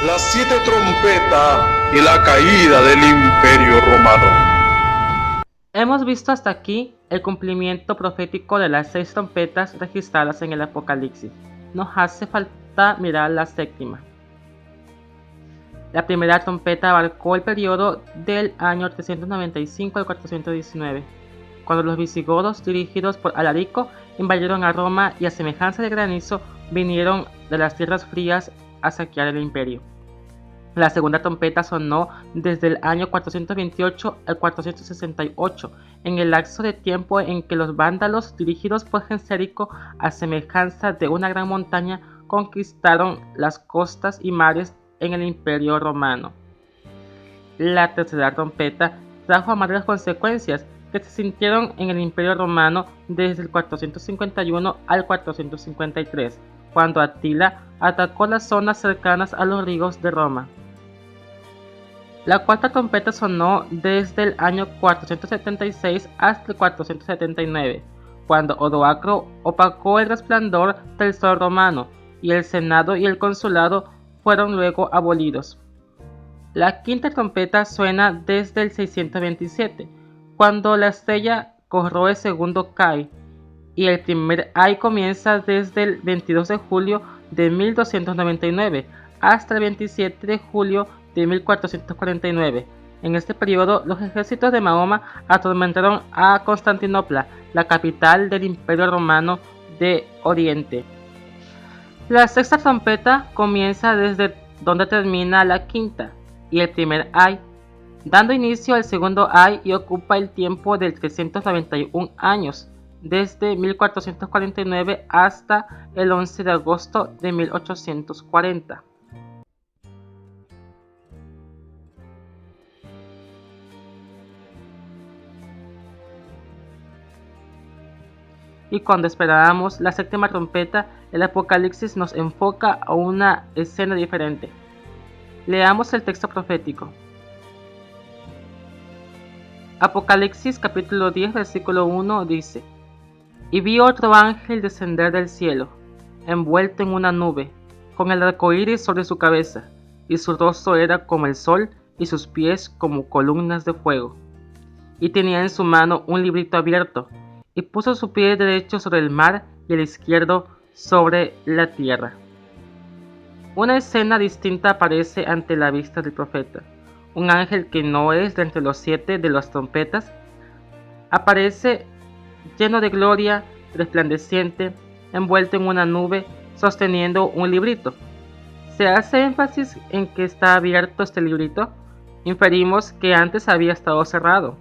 Las 7 trompetas y la caída del Imperio Romano. Hemos visto hasta aquí el cumplimiento profético de las 6 trompetas registradas en el Apocalipsis. Nos hace falta mirar la séptima. La primera trompeta abarcó el periodo del año 395 al 419, cuando los visigodos, dirigidos por Alarico, invadieron a Roma y a semejanza de granizo vinieron de las tierras frías a saquear el imperio. La segunda trompeta sonó desde el año 428 al 468, en el lapso de tiempo en que los vándalos, dirigidos por Gensérico a semejanza de una gran montaña, conquistaron las costas y mares en el Imperio Romano. La tercera trompeta trajo amargas consecuencias que se sintieron en el Imperio Romano desde el 451 al 453, cuando Atila atacó las zonas cercanas a los ríos de Roma. La cuarta trompeta sonó desde el año 476 hasta el 479, cuando Odoacro opacó el resplandor del sol romano, y el senado y el consulado fueron luego abolidos. La quinta trompeta suena desde el 627, cuando la estrella Corroe II cae, y el primer ay comienza desde el 22 de julio de 1299 hasta el 27 de julio de 1449. En este periodo, los ejércitos de Mahoma atormentaron a Constantinopla, la capital del Imperio Romano de Oriente. La sexta trompeta comienza desde donde termina la quinta y el primer ay, dando inicio al segundo ay, y ocupa el tiempo de 391 años, desde 1449 hasta el 11 de agosto de 1840. Y cuando esperábamos la séptima trompeta, el Apocalipsis nos enfoca a una escena diferente. Leamos el texto profético. Apocalipsis capítulo 10 versículo 1 dice: Y vi otro ángel descender del cielo, envuelto en una nube, con el arco iris sobre su cabeza, y su rostro era como el sol, y sus pies como columnas de fuego. Y tenía en su mano un librito abierto, y puso su pie derecho sobre el mar y el izquierdo sobre la tierra. Una escena distinta aparece ante la vista del profeta. Un ángel que no es de entre los 7 de las trompetas aparece lleno de gloria, resplandeciente, envuelto en una nube, sosteniendo un librito. ¿Se hace énfasis en que está abierto este librito? Inferimos que antes había estado cerrado.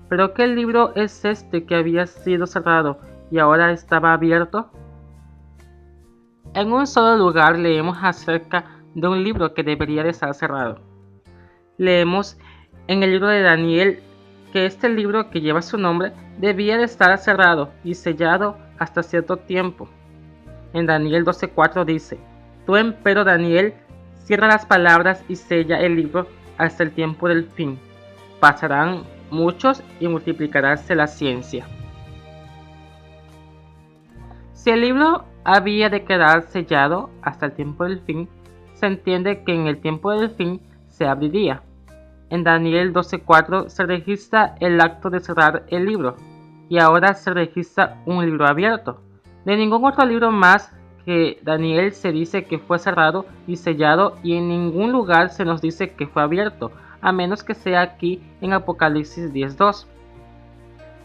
¿Pero qué libro es este que había sido cerrado y ahora estaba abierto? En un solo lugar leemos acerca de un libro que debería de estar cerrado. Leemos en el libro de Daniel que este libro que lleva su nombre debía de estar cerrado y sellado hasta cierto tiempo. En Daniel 12:4 dice: Tú, empero Daniel, cierra las palabras y sella el libro hasta el tiempo del fin. Pasarán muchos y multiplicaráse la ciencia. Si el libro había de quedar sellado hasta el tiempo del fin, se entiende que en el tiempo del fin se abriría. En Daniel 12:4 se registra el acto de cerrar el libro, y ahora se registra un libro abierto. De ningún otro libro más que Daniel se dice que fue cerrado y sellado, y en ningún lugar se nos dice que fue abierto, a menos que sea aquí en Apocalipsis 10:2.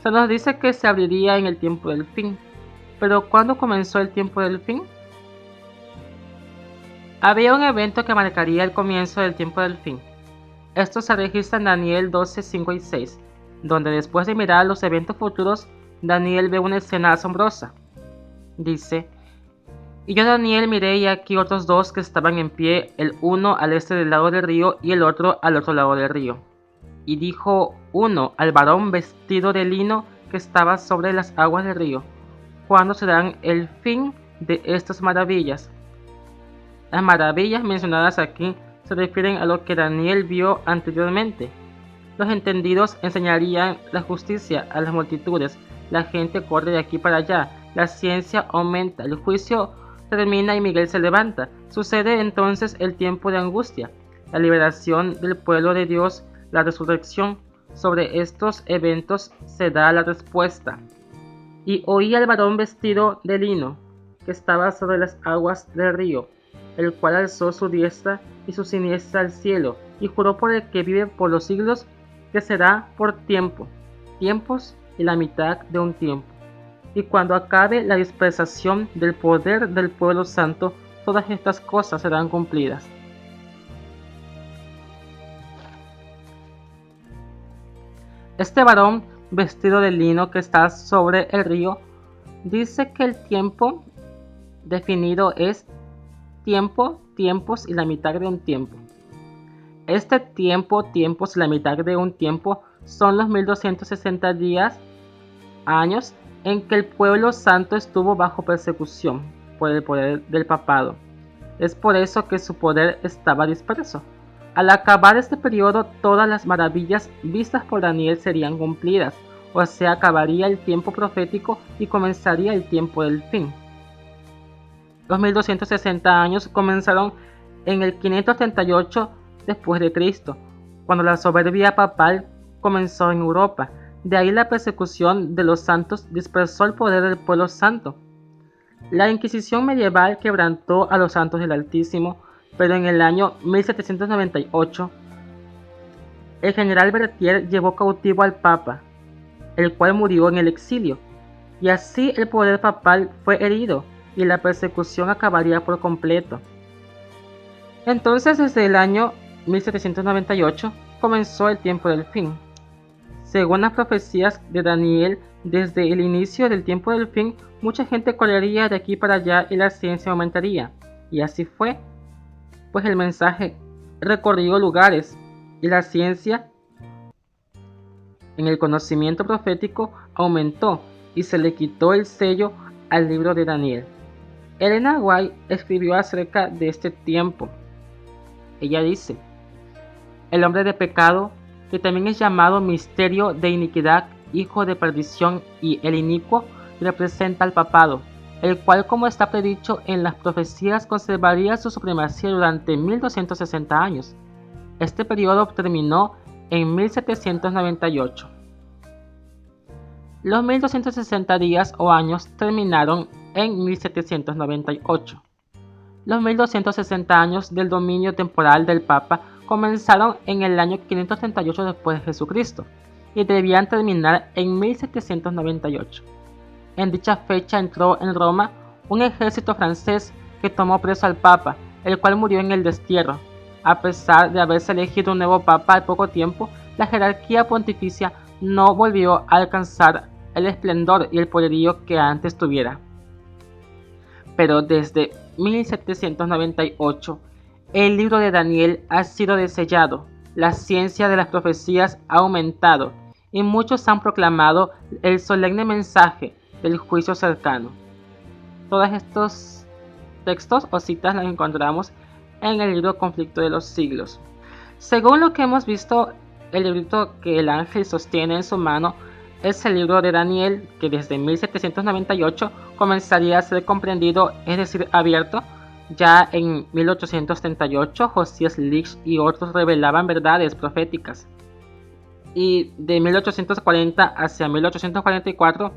Se nos dice que se abriría en el tiempo del fin. ¿Pero cuándo comenzó el tiempo del fin? Había un evento que marcaría el comienzo del tiempo del fin. Esto se registra en Daniel 12:5 y 6, donde después de mirar los eventos futuros, Daniel ve una escena asombrosa. Dice: Y yo, Daniel, miré, y aquí otros dos que estaban en pie, el uno al este del lado del río y el otro al otro lado del río. Y dijo uno al varón vestido de lino que estaba sobre las aguas del río: ¿Cuándo serán el fin de estas maravillas? Las maravillas mencionadas aquí se refieren a lo que Daniel vio anteriormente. Los entendidos enseñarían la justicia a las multitudes, la gente corre de aquí para allá, la ciencia aumenta, el juicio termina y Miguel se levanta. Sucede entonces el tiempo de angustia, la liberación del pueblo de Dios, la resurrección. Sobre estos eventos se da la respuesta. Y oí al varón vestido de lino, que estaba sobre las aguas del río, el cual alzó su diestra y su siniestra al cielo, y juró por el que vive por los siglos, que será por tiempos y la mitad de un tiempo. Y cuando acabe la dispersación del poder del pueblo santo, todas estas cosas serán cumplidas. Este varón vestido de lino que está sobre el río dice que el tiempo definido es tiempo, tiempos y la mitad de un tiempo. Este tiempo, tiempos y la mitad de un tiempo son los 1260 días, años, en que el pueblo santo estuvo bajo persecución por el poder del papado. Es por eso que su poder estaba disperso. Al acabar este periodo, todas las maravillas vistas por Daniel serían cumplidas, o sea, acabaría el tiempo profético y comenzaría el tiempo del fin. Los 1260 años comenzaron en el 538 después de Cristo, cuando la soberbia papal comenzó en Europa. De ahí la persecución de los santos dispersó el poder del pueblo santo. La Inquisición medieval quebrantó a los santos del Altísimo, pero en el año 1798 el general Berthier llevó cautivo al Papa, el cual murió en el exilio, y así el poder papal fue herido y la persecución acabaría por completo. Entonces, desde el año 1798 comenzó el tiempo del fin. Según las profecías de Daniel, desde el inicio del tiempo del fin, mucha gente correría de aquí para allá y la ciencia aumentaría. Y así fue, pues el mensaje recorrió lugares y la ciencia en el conocimiento profético aumentó y se le quitó el sello al libro de Daniel. Elena White escribió acerca de este tiempo. Ella dice: el hombre de pecado, que también es llamado misterio de iniquidad, hijo de perdición, y el inicuo, representa al papado, el cual, como está predicho en las profecías, conservaría su supremacía durante 1260 años. Este periodo terminó en 1798. Los 1260 días o años terminaron en 1798. Los 1260 años del dominio temporal del Papa comenzaron en el año 538 después de Jesucristo y debían terminar en 1798. En dicha fecha entró en Roma un ejército francés que tomó preso al Papa, el cual murió en el destierro. A pesar de haberse elegido un nuevo Papa al poco tiempo, la jerarquía pontificia no volvió a alcanzar el esplendor y el poderío que antes tuviera. Pero desde 1798, el libro de Daniel ha sido desellado, la ciencia de las profecías ha aumentado y muchos han proclamado el solemne mensaje del juicio cercano. Todos estos textos o citas las encontramos en el libro Conflicto de los Siglos. Según lo que hemos visto, el librito que el ángel sostiene en su mano es el libro de Daniel, que desde 1798 comenzaría a ser comprendido, es decir, abierto. Ya en 1838, Josías Lich y otros revelaban verdades proféticas. Y de 1840 hacia 1844,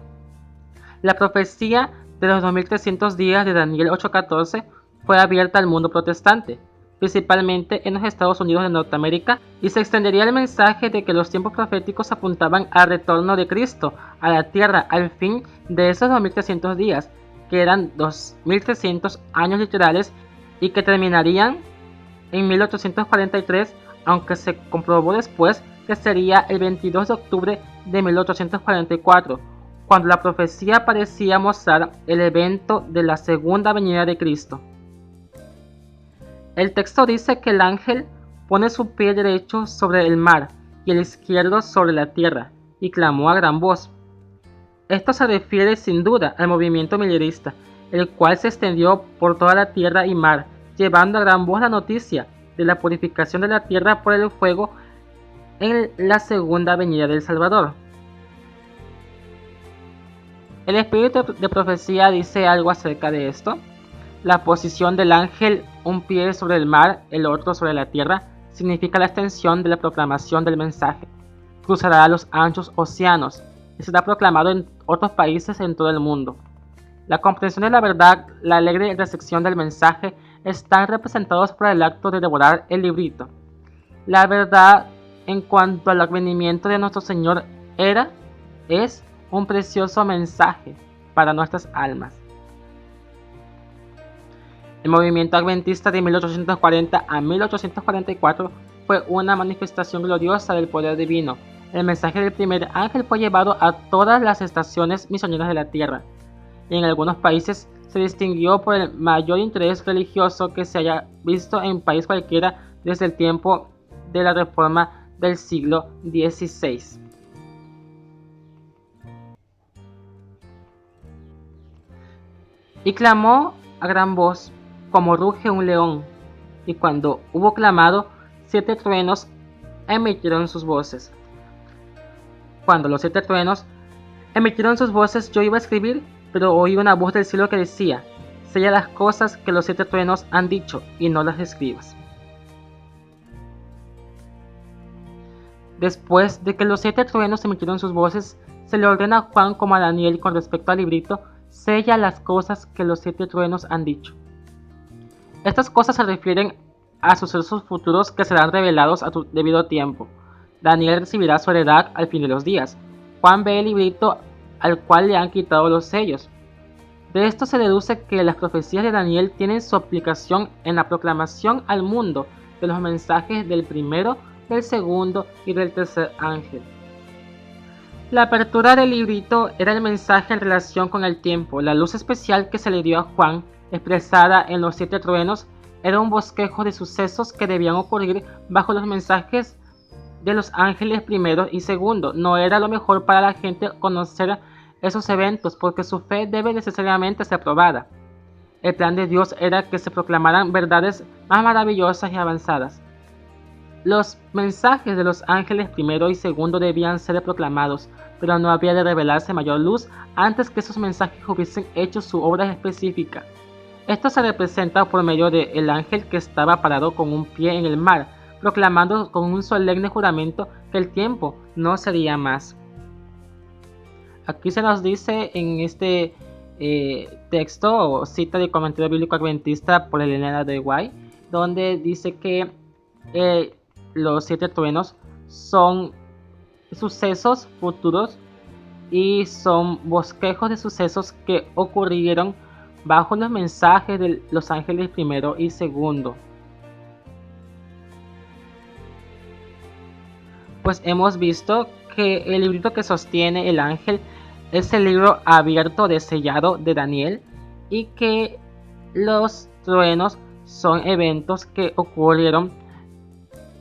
la profecía de los 2300 días de Daniel 8:14 fue abierta al mundo protestante, principalmente en los Estados Unidos de Norteamérica, y se extendería el mensaje de que los tiempos proféticos apuntaban al retorno de Cristo a la tierra al fin de esos 2300 días, que eran 2300 años literales y que terminarían en 1843, aunque se comprobó después que sería el 22 de octubre de 1844, cuando la profecía parecía mostrar el evento de la segunda venida de Cristo. El texto dice que el ángel pone su pie derecho sobre el mar y el izquierdo sobre la tierra, y clamó a gran voz. Esto se refiere sin duda al movimiento milerista, el cual se extendió por toda la tierra y mar, llevando a gran voz la noticia de la purificación de la tierra por el fuego en la segunda venida del Salvador. El espíritu de profecía dice algo acerca de esto. La posición del ángel, un pie sobre el mar, el otro sobre la tierra, significa la extensión de la proclamación del mensaje. Cruzará los anchos océanos y será proclamado en otros países en todo el mundo. La comprensión de la verdad, la alegre recepción del mensaje están representados por el acto de devorar el librito. La verdad en cuanto al advenimiento de nuestro Señor es un precioso mensaje para nuestras almas. El movimiento adventista de 1840 a 1844 fue una manifestación gloriosa del poder divino. El mensaje del primer ángel fue llevado a todas las estaciones misioneras de la tierra, y en algunos países se distinguió por el mayor interés religioso que se haya visto en país cualquiera desde el tiempo de la Reforma del siglo XVI. Y clamó a gran voz, como ruge un león, y cuando hubo clamado, 7 truenos emitieron sus voces. Cuando los 7 truenos emitieron sus voces, yo iba a escribir, pero oí una voz del cielo que decía: sella las cosas que los 7 truenos han dicho, y no las escribas. Después de que los 7 truenos emitieron sus voces, se le ordena a Juan como a Daniel con respecto al librito: sella las cosas que los 7 truenos han dicho. Estas cosas se refieren a sucesos futuros que serán revelados a su debido tiempo. Daniel recibirá su heredad al fin de los días. Juan ve el librito al cual le han quitado los sellos. De esto se deduce que las profecías de Daniel tienen su aplicación en la proclamación al mundo de los mensajes del primero, del segundo y del tercer ángel. La apertura del librito era el mensaje en relación con el tiempo. La luz especial que se le dio a Juan, expresada en los 7 truenos, era un bosquejo de sucesos que debían ocurrir bajo los mensajes de los ángeles primero y segundo. No era lo mejor para la gente conocer esos eventos, porque su fe debe necesariamente ser probada. El plan de Dios era que se proclamaran verdades más maravillosas y avanzadas. Los mensajes de los ángeles primero y segundo debían ser proclamados, pero no había de revelarse mayor luz antes que esos mensajes hubiesen hecho su obra específica. Esto se representa por medio del ángel que estaba parado con un pie en el mar, proclamando con un solemne juramento que el tiempo no sería más. Aquí se nos dice en este texto o cita de comentario bíblico adventista por Elena de White, donde dice que los 7 truenos son sucesos futuros y son bosquejos de sucesos que ocurrieron bajo los mensajes de los ángeles primero y segundo. Pues hemos visto que el librito que sostiene el ángel es el libro abierto de sellado de Daniel, y que los truenos son eventos que ocurrieron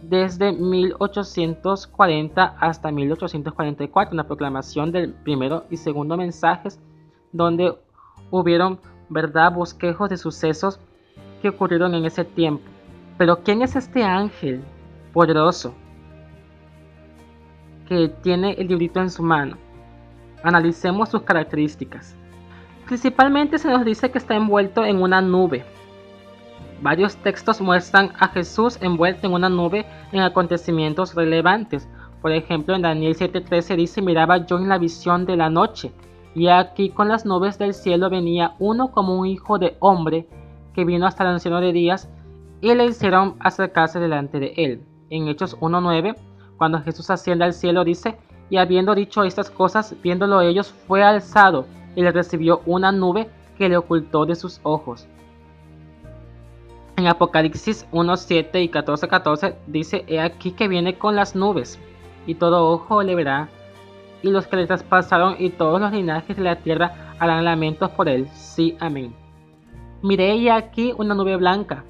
desde 1840 hasta 1844, en la proclamación del primero y segundo mensajes, donde hubieron bosquejos de sucesos que ocurrieron en ese tiempo. Pero ¿quién es este ángel poderoso que tiene el librito en su mano? Analicemos sus características. Principalmente se nos dice que está envuelto en una nube. Varios textos muestran a Jesús envuelto en una nube en acontecimientos relevantes. Por ejemplo, en Daniel 7:13 dice: miraba yo en la visión de la noche, y aquí con las nubes del cielo venía uno como un hijo de hombre, que vino hasta el anciano de días, y le hicieron acercarse delante de él. En Hechos 1:9, cuando Jesús asciende al cielo, dice: y habiendo dicho estas cosas, viéndolo ellos, fue alzado, y le recibió una nube que le ocultó de sus ojos. En Apocalipsis 1:7 y 14:14 dice: he aquí que viene con las nubes, y todo ojo le verá, y los que le traspasaron y todos los linajes de la tierra harán lamentos por él. Sí, amén. Miré y aquí una nube blanca,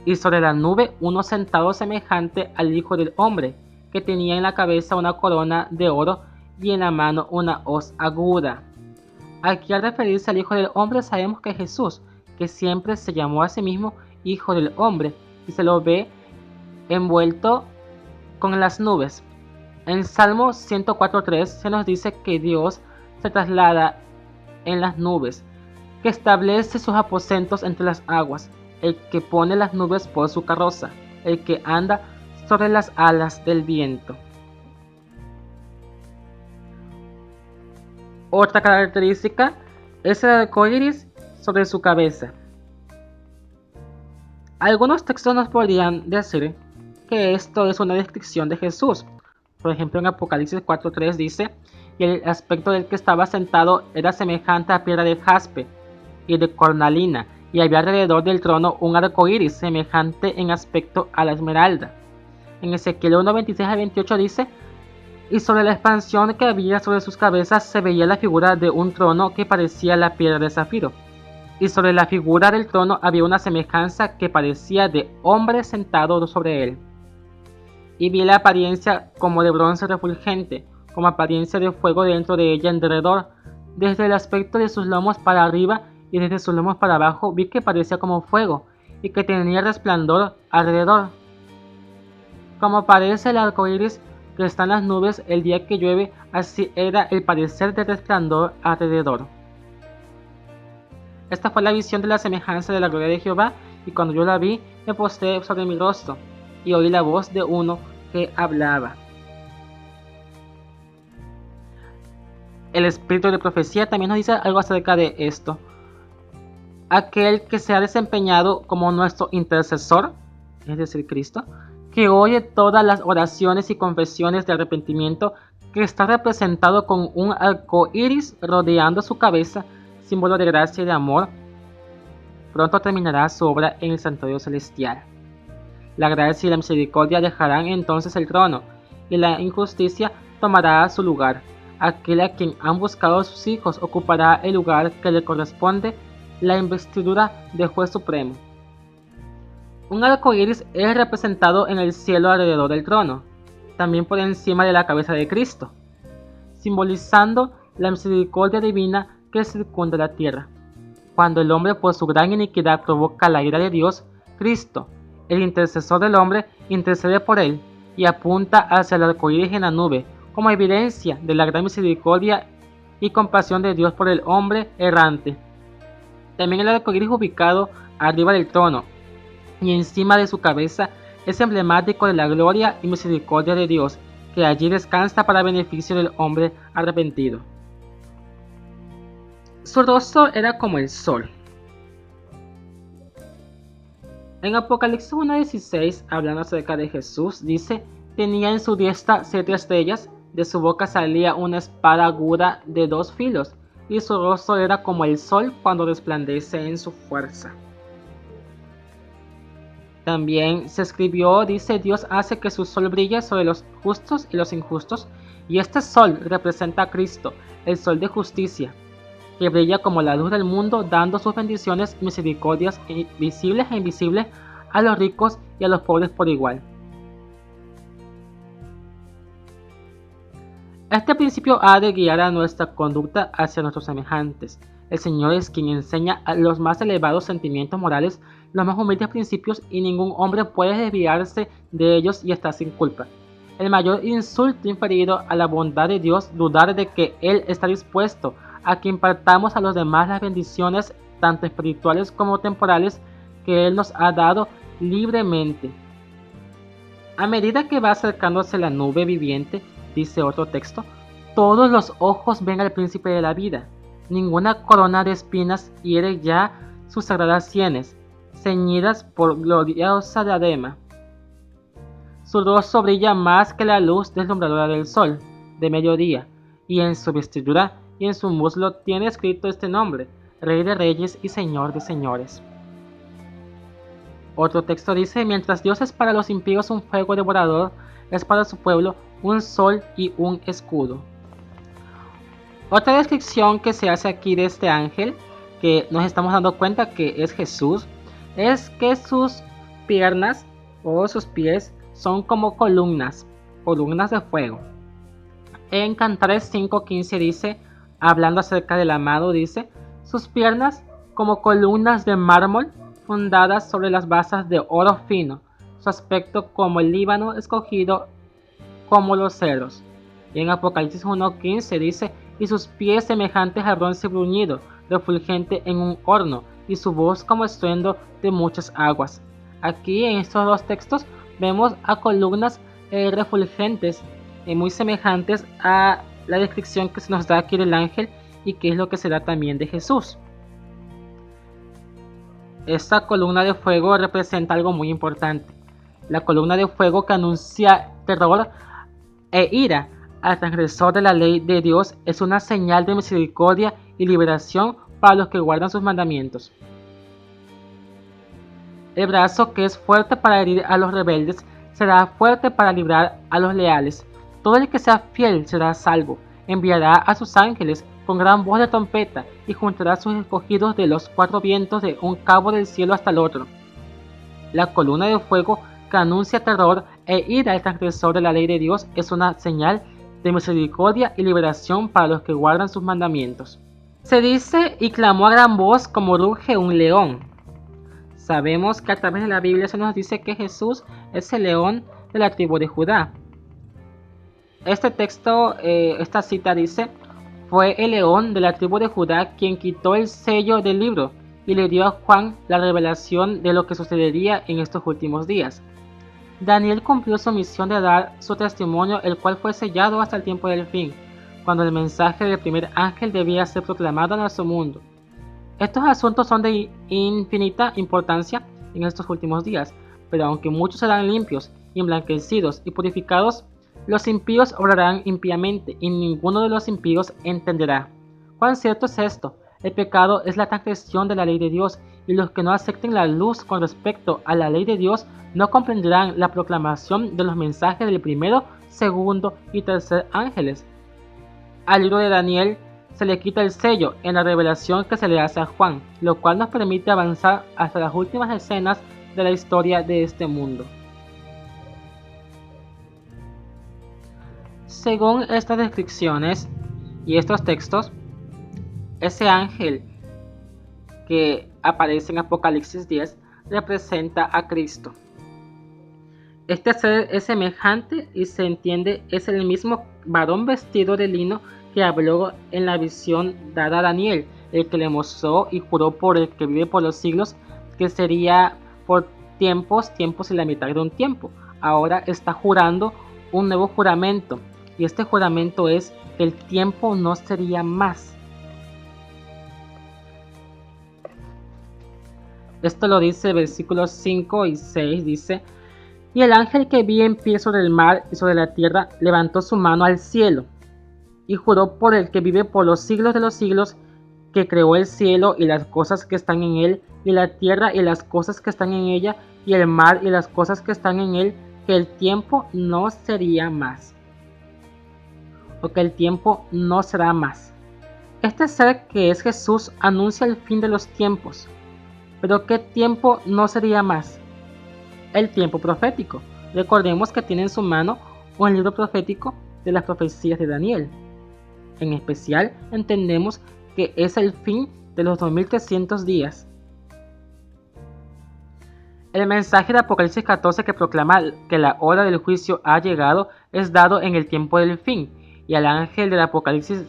y sobre la nube uno sentado semejante al Hijo del Hombre, que tenía en la cabeza una corona de oro y en la mano una hoz aguda. Aquí, al referirse al Hijo del Hombre, sabemos que Jesús, que siempre se llamó a sí mismo Hijo del Hombre, y se lo ve envuelto con las nubes. En Salmo 104:3 se nos dice que Dios se traslada en las nubes. que establece sus aposentos entre las aguas, el que pone las nubes por su carroza, el que anda sobre las alas del viento. Otra característica es el arco iris sobre su cabeza. Algunos textos nos podrían decir que esto es una descripción de Jesús. Por ejemplo, en Apocalipsis 4:3 dice: y el aspecto del que estaba sentado era semejante a piedra de jaspe y de cornalina, y había alrededor del trono un arco iris semejante en aspecto a la esmeralda. En Ezequiel 1:26-28 dice: y sobre la expansión que había sobre sus cabezas se veía la figura de un trono que parecía la piedra de zafiro, y sobre la figura del trono había una semejanza que parecía de hombre sentado sobre él. Y vi la apariencia como de bronce refulgente, como apariencia de fuego dentro de ella en derredor. Desde el aspecto de sus lomos para arriba y desde sus lomos para abajo vi que parecía como fuego, y que tenía resplandor alrededor. Como parece el arco iris que está en las nubes el día que llueve, así era el parecer del resplandor alrededor. Esta fue la visión de la semejanza de la gloria de Jehová, y cuando yo la vi, me postré sobre mi rostro, y oí la voz de uno que hablaba. El espíritu de profecía también nos dice algo acerca de esto. Aquel que se ha desempeñado como nuestro intercesor, es decir, Cristo, que oye todas las oraciones y confesiones de arrepentimiento, que está representado con un arco iris rodeando su cabeza, símbolo de gracia y de amor, pronto terminará su obra en el santuario celestial. La gracia y la misericordia dejarán entonces el trono, y la injusticia tomará su lugar. Aquel a quien han buscado sus hijos ocupará el lugar que le corresponde, la investidura de juez supremo. Un arco iris es representado en el cielo alrededor del trono, también por encima de la cabeza de Cristo, simbolizando la misericordia divina que circunda la tierra. Cuando el hombre por su gran iniquidad provoca la ira de Dios, Cristo, el intercesor del hombre, intercede por él y apunta hacia el arco iris en la nube, como evidencia de la gran misericordia y compasión de Dios por el hombre errante. También el arco iris ubicado arriba del trono y encima de su cabeza es emblemático de la gloria y misericordia de Dios, que allí descansa para beneficio del hombre arrepentido. Su rostro era como el sol. En Apocalipsis 1:16, hablando acerca de Jesús, dice: tenía en su diestra 7 estrellas, de su boca salía una espada aguda de 2 filos, y su rostro era como el sol cuando resplandece en su fuerza. También se escribió, dice: Dios hace que su sol brille sobre los justos y los injustos, y este sol representa a Cristo, el sol de justicia, que brilla como la luz del mundo, dando sus bendiciones y misericordias visibles e invisibles a los ricos y a los pobres por igual. Este principio ha de guiar a nuestra conducta hacia nuestros semejantes. El Señor es quien enseña a los más elevados sentimientos morales, los más humildes principios, y ningún hombre puede desviarse de ellos y estar sin culpa. El mayor insulto inferido a la bondad de Dios, dudar de que Él está dispuesto a que impartamos a los demás las bendiciones, tanto espirituales como temporales, que Él nos ha dado libremente. A medida que va acercándose la nube viviente, dice otro texto, todos los ojos ven al príncipe de la vida. Ninguna corona de espinas hiere ya sus sagradas sienes, ceñidas por gloriosa diadema. Su rostro brilla más que la luz deslumbradora del sol de mediodía, y en su vestidura y en su muslo tiene escrito este nombre: Rey de Reyes y Señor de Señores. Otro texto dice: mientras Dios es para los impíos un fuego devorador, es para su pueblo un sol y un escudo. Otra descripción que se hace aquí de este ángel, que nos estamos dando cuenta que es Jesús, es que sus piernas o sus pies son como columnas de fuego. En Cantares 5:15 dice, hablando acerca del amado, dice: sus piernas como columnas de mármol fundadas sobre las basas de oro fino, su aspecto como el Líbano escogido, como los cedros. Y en Apocalipsis 1:15 dice: y sus pies semejantes al bronce bruñido, refulgente en un horno, y su voz como estruendo de muchas aguas. Aquí en estos dos textos vemos a columnas refulgentes, muy semejantes a la descripción que se nos da aquí del ángel y que es lo que se da también de Jesús. Esta columna de fuego representa algo muy importante. La columna de fuego que anuncia terror e ira al transgresor de la ley de Dios es una señal de misericordia y liberación para los que guardan sus mandamientos. El brazo que es fuerte para herir a los rebeldes será fuerte para librar a los leales. Todo el que sea fiel será salvo. Enviará a sus ángeles con gran voz de trompeta y juntará a sus escogidos de los cuatro vientos de un cabo del cielo hasta el otro. La columna de fuego que anuncia terror e ira al transgresor de la ley de Dios es una señal de misericordia y liberación para los que guardan sus mandamientos. Se dice, y clamó a gran voz como ruge un león. Sabemos que a través de la Biblia se nos dice que Jesús es el león de la tribu de Judá. Este texto, esta cita dice, fue el león de la tribu de Judá quien quitó el sello del libro y le dio a Juan la revelación de lo que sucedería en estos últimos días. Daniel cumplió su misión de dar su testimonio, el cual fue sellado hasta el tiempo del fin, cuando el mensaje del primer ángel debía ser proclamado a nuestro mundo. Estos asuntos son de infinita importancia en estos últimos días, pero aunque muchos serán limpios, emblanquecidos y purificados, los impíos obrarán impíamente y ninguno de los impíos entenderá. ¿Cuán cierto es esto? El pecado es la transgresión de la ley de Dios, y los que no acepten la luz con respecto a la ley de Dios no comprenderán la proclamación de los mensajes del primero, segundo y tercer ángeles. Al libro de Daniel se le quita el sello en la revelación que se le hace a Juan, lo cual nos permite avanzar hasta las últimas escenas de la historia de este mundo. Según estas descripciones y estos textos, ese ángel que aparece en Apocalipsis 10 representa a Cristo. Este ser es semejante y se entiende es el mismo varón vestido de lino que habló en la visión dada a Daniel, el que le mostró y juró por el que vive por los siglos que sería por tiempos y la mitad de un tiempo. Ahora está jurando un nuevo juramento, y este juramento es que el tiempo no sería más. Esto lo dice versículos 5 y 6, dice: y el ángel que vi en pie sobre el mar y sobre la tierra levantó su mano al cielo y juró por el que vive por los siglos de los siglos, que creó el cielo y las cosas que están en él, y la tierra y las cosas que están en ella, y el mar y las cosas que están en él, que el tiempo no sería más. O que el tiempo no será más. Este ser que es Jesús anuncia el fin de los tiempos. Pero ¿qué tiempo no sería más? El tiempo profético. Recordemos que tiene en su mano un libro profético de las profecías de Daniel. En especial, entendemos que es el fin de los 2300 días. El mensaje de Apocalipsis 14 que proclama que la hora del juicio ha llegado es dado en el tiempo del fin, y al ángel del Apocalipsis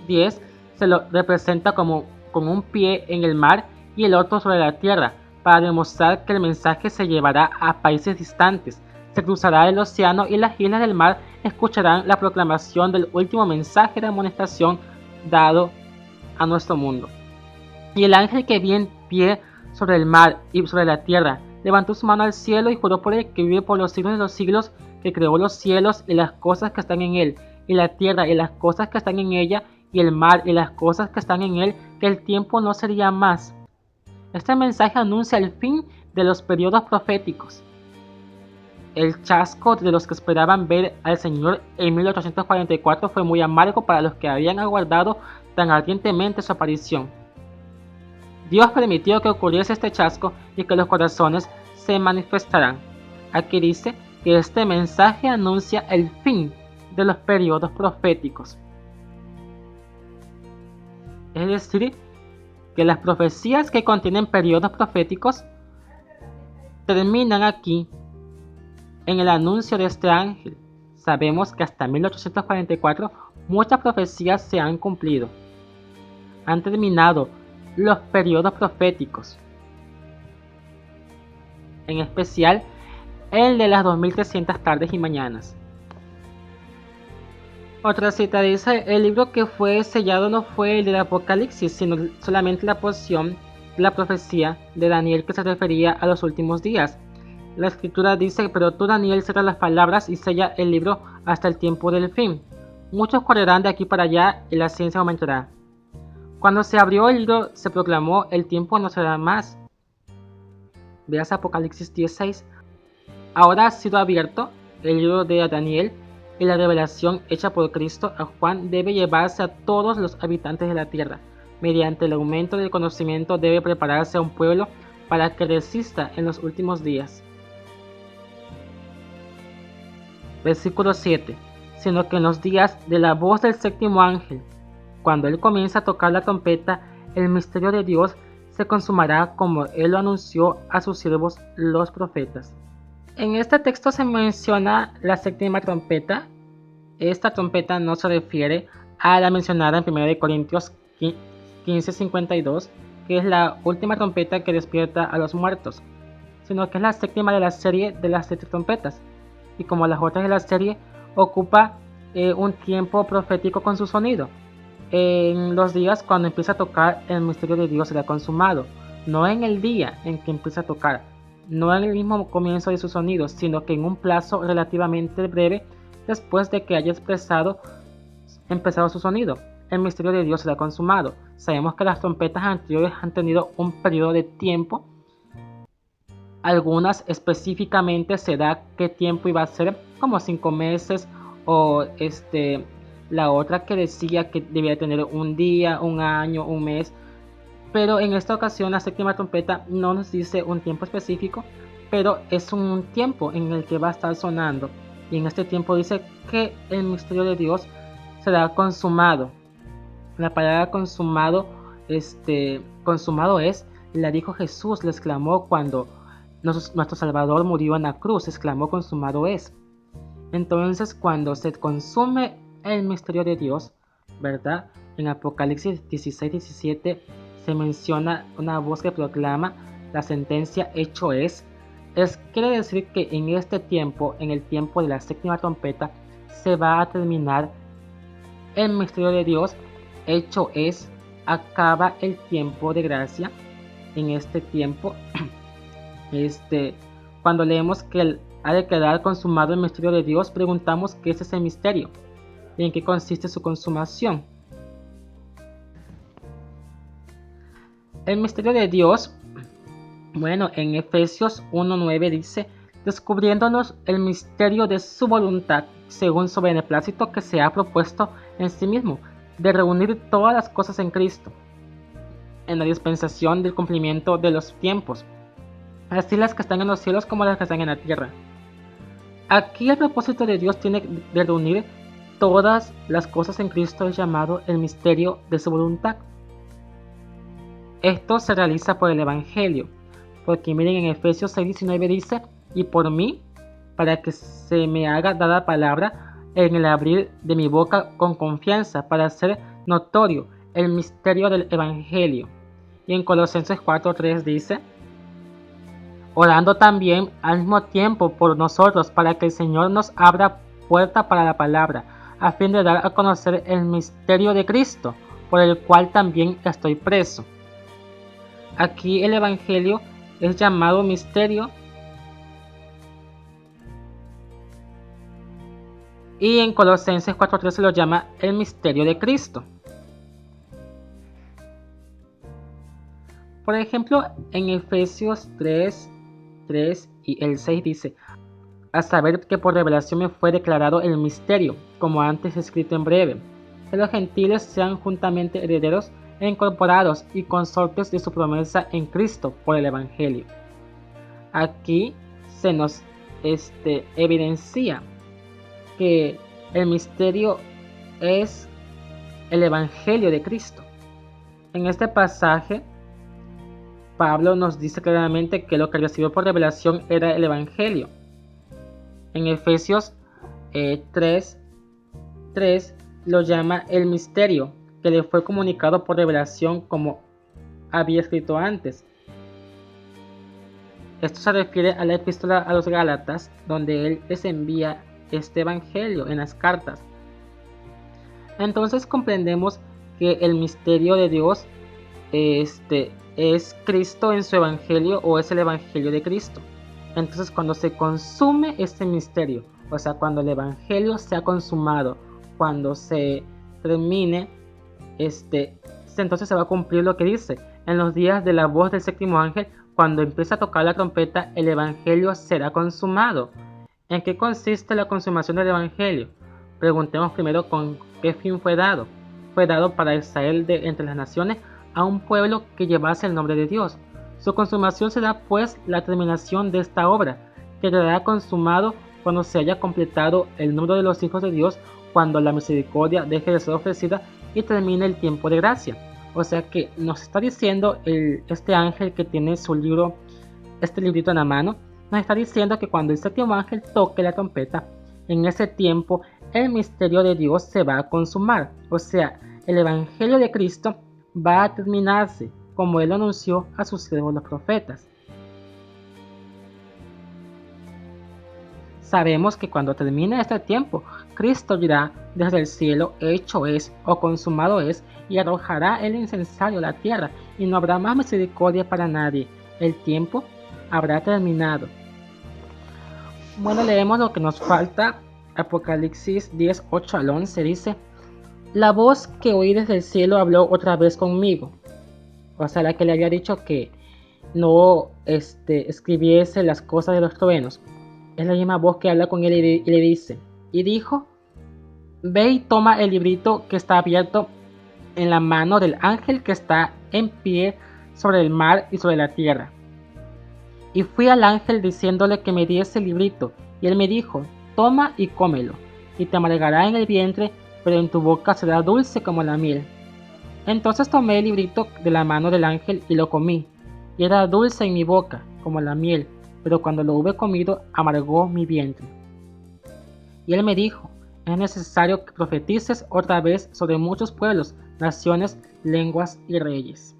10 se lo representa como con un pie en el mar y el otro sobre la tierra, para demostrar que el mensaje se llevará a países distantes, se cruzará el océano y las islas del mar escucharán la proclamación del último mensaje de amonestación dado a nuestro mundo. Y el ángel que vi en pie sobre el mar y sobre la tierra levantó su mano al cielo y juró por el que vive por los siglos de los siglos, que creó los cielos y las cosas que están en él, y la tierra y las cosas que están en ella, y el mar y las cosas que están en él, que el tiempo no sería más. Este mensaje anuncia el fin de los periodos proféticos. El chasco de los que esperaban ver al Señor en 1844 fue muy amargo para los que habían aguardado tan ardientemente su aparición. Dios permitió que ocurriese este chasco y que los corazones se manifestaran. Aquí dice que este mensaje anuncia el fin de los periodos proféticos. Es decir, que las profecías que contienen periodos proféticos terminan aquí en el anuncio de este ángel. Sabemos que hasta 1844 muchas profecías se han cumplido. han terminado los periodos proféticos, en especial el de las 2300 tardes y mañanas. Otra cita dice: el libro que fue sellado no fue el del Apocalipsis, sino solamente la porción de la profecía de Daniel que se refería a los últimos días. La escritura dice: pero tú, Daniel, cierra las palabras y sella el libro hasta el tiempo del fin. Muchos correrán de aquí para allá y la ciencia aumentará. Cuando se abrió el libro se proclamó: el tiempo no será más. Veas Apocalipsis 16. Ahora ha sido abierto el libro de Daniel, y la revelación hecha por Cristo a Juan debe llevarse a todos los habitantes de la tierra. Mediante el aumento del conocimiento debe prepararse a un pueblo para que resista en los últimos días. Versículo 7. Sino que en los días de la voz del séptimo ángel, cuando él comienza a tocar la trompeta, el misterio de Dios se consumará como él lo anunció a sus siervos los profetas. En este texto se menciona la séptima trompeta. Esta trompeta no se refiere a la mencionada en 1 Corintios 15:52, que es la última trompeta que despierta a los muertos, sino que es la séptima de la serie de las 7 trompetas, y como las otras de la serie, ocupa un tiempo profético con su sonido. En los días cuando empieza a tocar, el misterio de Dios será consumado, no en el día en que empieza a tocar, no en el mismo comienzo de su sonido, sino que en un plazo relativamente breve después de que haya empezado su sonido. El misterio de Dios será consumado. Sabemos que las trompetas anteriores han tenido un periodo de tiempo. Algunas específicamente se da qué tiempo iba a ser, como 5 meses, o la otra que decía que debía tener un día, un año, un mes. Pero en esta ocasión la séptima trompeta no nos dice un tiempo específico, pero es un tiempo en el que va a estar sonando. Y en este tiempo dice que el misterio de Dios será consumado. La palabra consumado, consumado es, la dijo Jesús, le exclamó cuando nuestro Salvador murió en la cruz, exclamó: consumado es. Entonces, cuando se consume el misterio de Dios, ¿verdad? En Apocalipsis 16:17 se menciona una voz que proclama: la sentencia hecho es. Quiere decir que en este tiempo, en el tiempo de la séptima trompeta, se va a terminar el misterio de Dios. Hecho es, acaba el tiempo de gracia. En este tiempo, cuando leemos que ha de quedar consumado el misterio de Dios, preguntamos qué es ese misterio y en qué consiste su consumación. El misterio de Dios, bueno, en Efesios 1:9 dice: descubriéndonos el misterio de su voluntad, según su beneplácito que se ha propuesto en sí mismo, de reunir todas las cosas en Cristo, en la dispensación del cumplimiento de los tiempos, así las que están en los cielos como las que están en la tierra. Aquí el propósito de Dios tiene de reunir todas las cosas en Cristo es llamado el misterio de su voluntad. Esto se realiza por el Evangelio, porque miren, en Efesios 6:19 dice: y por mí, para que se me haga dada palabra en el abrir de mi boca con confianza, para hacer notorio el misterio del Evangelio. Y en Colosenses 4:3 dice: orando también al mismo tiempo por nosotros, para que el Señor nos abra puerta para la palabra, a fin de dar a conocer el misterio de Cristo, por el cual también estoy preso. Aquí el Evangelio es llamado misterio, y en Colosenses 4:3 se lo llama el misterio de Cristo. Por ejemplo, en Efesios 3 y el 6 dice: a saber que por revelación me fue declarado el misterio, como antes escrito en breve, que los gentiles sean juntamente herederos e incorporados y consortes de su promesa en Cristo por el Evangelio. Aquí se nos evidencia que el misterio es el Evangelio de Cristo. En este pasaje, Pablo nos dice claramente que lo que recibió por revelación era el Evangelio. En Efesios 3:3 lo llama el misterio, que le fue comunicado por revelación como había escrito antes. Esto se refiere a la epístola a los Gálatas, donde él les envía este evangelio en las cartas. Entonces comprendemos que el misterio de Dios es Cristo en su evangelio, o es el evangelio de Cristo. Entonces cuando se consume este misterio, o sea, cuando el evangelio se ha consumado, cuando se termine, entonces se va a cumplir lo que dice: en los días de la voz del séptimo ángel, cuando empiece a tocar la trompeta, el evangelio será consumado. ¿En qué consiste la consumación del evangelio? Preguntemos primero con qué fin fue dado. Fue dado para Israel de entre las naciones, a un pueblo que llevase el nombre de Dios. Su consumación será pues la terminación de esta obra, que quedará consumado cuando se haya completado el número de los hijos de Dios, cuando la misericordia deje de ser ofrecida y termine el tiempo de gracia. O sea que nos está diciendo este ángel que tiene su libro, este librito en la mano, nos está diciendo que cuando el séptimo ángel toque la trompeta, en ese tiempo el misterio de Dios se va a consumar. O sea, el evangelio de Cristo va a terminarse, como él anunció a sus siervos los profetas. Sabemos que cuando termine este tiempo, Cristo dirá desde el cielo: hecho es, o consumado es, y arrojará el incensario a la tierra, y no habrá más misericordia para nadie. El tiempo habrá terminado. Bueno, leemos lo que nos falta. Apocalipsis 10, 8 al 11 dice: la voz que oí desde el cielo habló otra vez conmigo. O sea, la que le había dicho que no escribiese las cosas de los truenos. Es la misma voz que habla con él y le dice: y dijo: ve y toma el librito que está abierto en la mano del ángel que está en pie sobre el mar y sobre la tierra. Y fui al ángel diciéndole que me diese el librito, y él me dijo: toma y cómelo, y te amargará en el vientre, pero en tu boca será dulce como la miel. Entonces tomé el librito de la mano del ángel y lo comí, y era dulce en mi boca como la miel, pero cuando lo hube comido amargó mi vientre. Y él me dijo: es necesario que profetices otra vez sobre muchos pueblos, naciones, lenguas y reyes.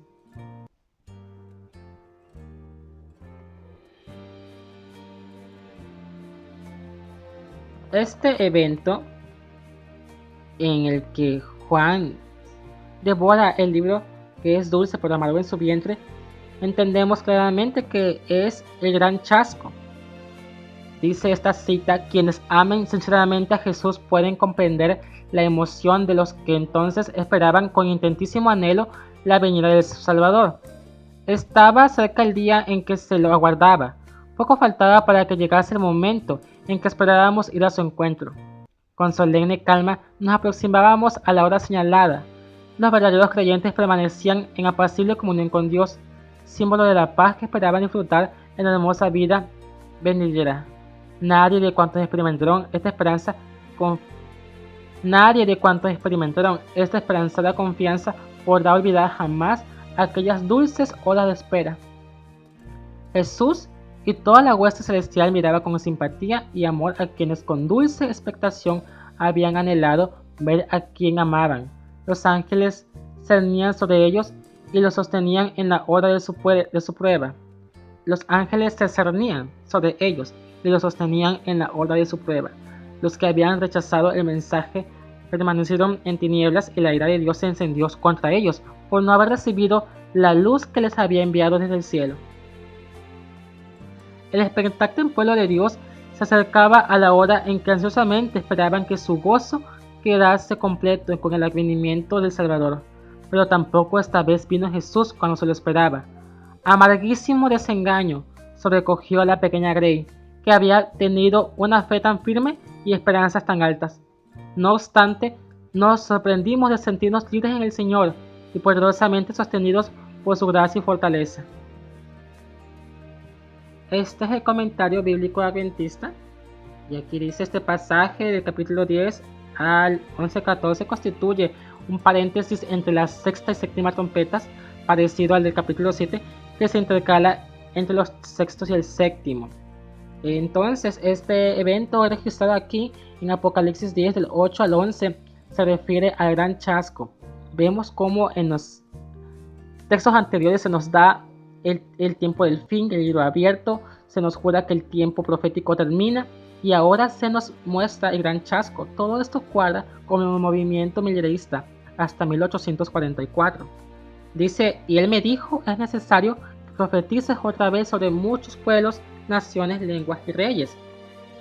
Este evento en el que Juan devora el libro que es dulce pero amargo en su vientre, entendemos claramente que es el gran chasco. Dice esta cita: quienes amen sinceramente a Jesús pueden comprender la emoción de los que entonces esperaban con intentísimo anhelo la venida de su Salvador. Estaba cerca el día en que se lo aguardaba. Poco faltaba para que llegase el momento en que esperábamos ir a su encuentro. Con solemne calma nos aproximábamos a la hora señalada. Los verdaderos creyentes permanecían en apacible comunión con Dios, símbolo de la paz que esperaban disfrutar en la hermosa vida venidera. Nadie de cuantos experimentaron esta esperanzada confianza podrá olvidar jamás aquellas dulces horas de espera. Jesús y toda la hueste celestial miraba con simpatía y amor a quienes con dulce expectación habían anhelado ver a quien amaban. Los ángeles cernían sobre ellos y los sostenían en la hora de su prueba. Los ángeles se cernían sobre ellos y los sostenían en la hora de su prueba. Los que habían rechazado el mensaje permanecieron en tinieblas, y la ira de Dios se encendió contra ellos por no haber recibido la luz que les había enviado desde el cielo. El expectante pueblo de Dios se acercaba a la hora en que ansiosamente esperaban que su gozo quedase completo con el advenimiento del Salvador. Pero tampoco esta vez vino Jesús cuando se lo esperaba. Amarguísimo desengaño sobrecogió a la pequeña Grey, que había tenido una fe tan firme y esperanzas tan altas. No obstante, nos sorprendimos de sentirnos libres en el Señor y poderosamente sostenidos por su gracia y fortaleza. Este es el comentario bíblico adventista, y aquí dice: este pasaje del capítulo 10 al 11-14 constituye un paréntesis entre la sexta y séptima trompetas, parecido al del capítulo 7, que se intercala entre los sextos y el séptimo. Entonces, este evento registrado aquí en Apocalipsis 10 del 8 al 11 se refiere al gran chasco. vemos cómo en los textos anteriores se nos da el tiempo del fin, el libro abierto, se nos jura que el tiempo profético termina y ahora se nos muestra el gran chasco. Todo esto cuadra con el movimiento millerista hasta 1844. Dice, y él me dijo, es necesario que profetices otra vez sobre muchos pueblos, naciones, lenguas y reyes.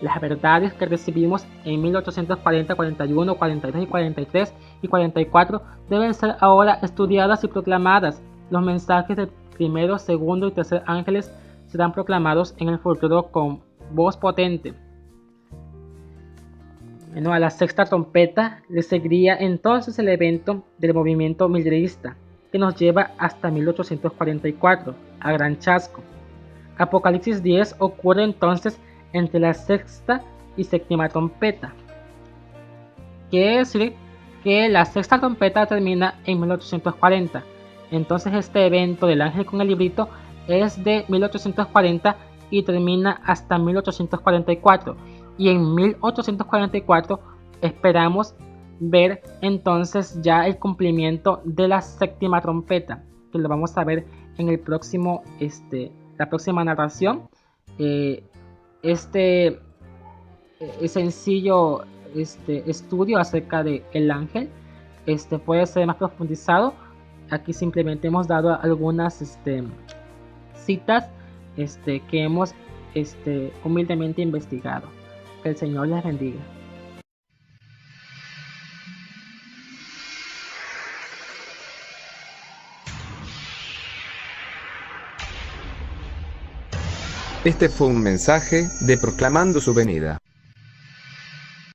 Las verdades que recibimos en 1840, 41, 42 y 43 y 44 deben ser ahora estudiadas y proclamadas. Los mensajes del primero, segundo y tercer ángeles serán proclamados en el futuro con voz potente. Bueno, a la sexta trompeta le seguiría entonces el evento del movimiento millerista, que nos lleva hasta 1844, a gran chasco. Apocalipsis 10 ocurre entonces entre la sexta y séptima trompeta. Quiere decir que la sexta trompeta termina en 1840. Entonces este evento del ángel con el librito es de 1840 y termina hasta 1844. Y en 1844 esperamos ver entonces ya el cumplimiento de la séptima trompeta, que lo vamos a ver en el próximo, la próxima narración. Sencillo estudio acerca de el ángel puede ser más profundizado. Aquí simplemente hemos dado algunas citas que hemos humildemente investigado. Que el Señor les bendiga. Este fue un mensaje de Proclamando su Venida.